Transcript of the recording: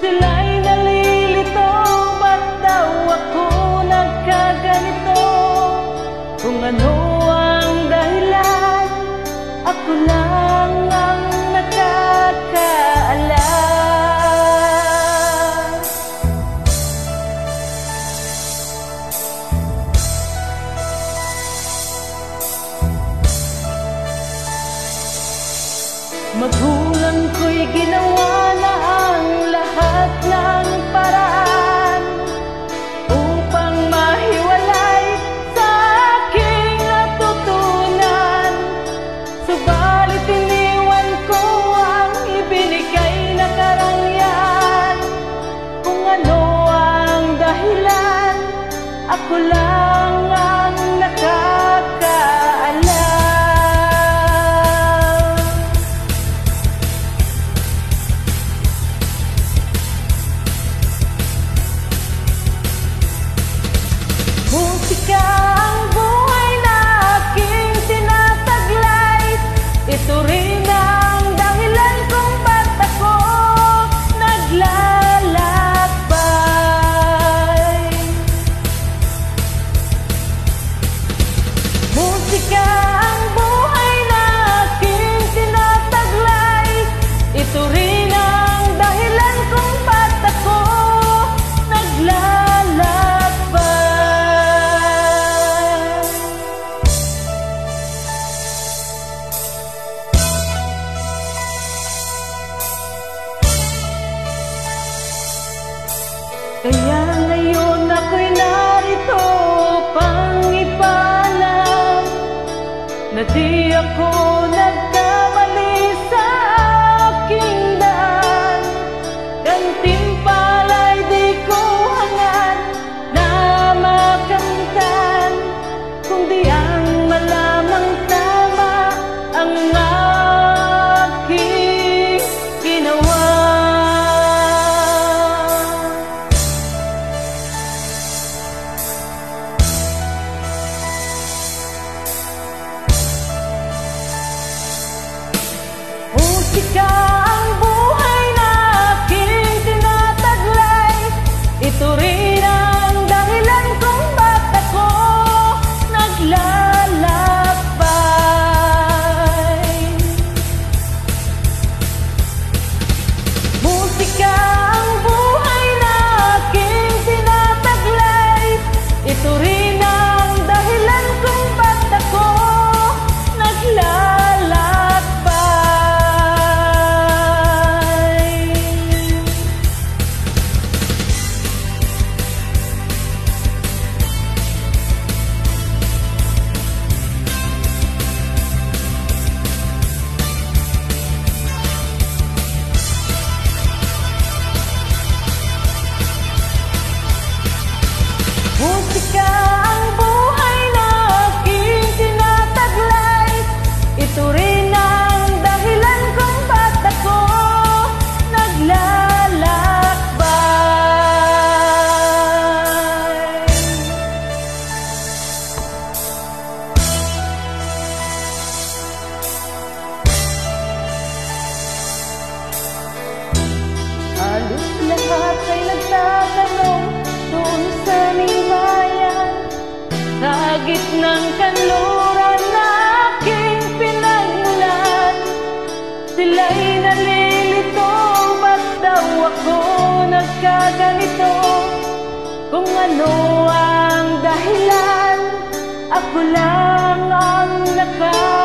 Sila'y nalilito, ba't daw ako nagkaganito? Kung ano ang dahilan, ako lang ang nakakaalam. Magulang ko'y ginawa na ang lahat ng paraan upang mahiwalay sa aking natutunan. Subalit iniwan ko ang ibinigay na karangyaan. Kung ano ang dahilan, ako lang ang nakakaalam. Musika ang buhay na aking tinataglay. Ito rin ang dahilan kung ba't ako naglalakbay. Musika ang buhay na aking tinataglay. Ito rin ang dahilan kung ba't ako naglalakbay. Kaya ngayon ako'y narito pang ipaalam na di ako nagkamali sa aking daan. Gantimpala'y di ko hangad na makamtan, kundi ang malamang tama ang aking ginawa. Musika ang buhay na aking tinataglay. Ito rin ang dahilan kung ba't ako naglalakbay. Musika ang buhay na aking tinataglay. Ito rin ang dahilan kung ba't ako naglalakbay. Musika ang buhay na aking tinataglay. Ito rin ang dahilan kung ba't ako naglalakbay. Halos lahat ay nagtatanong doon sa aming bayan, sa gitnang kanluran na aking pinagmulan. Sila'y nalilito, ba't daw ako nagkaganito? Kung ano ang dahilan, ako lang ang nakakaalam.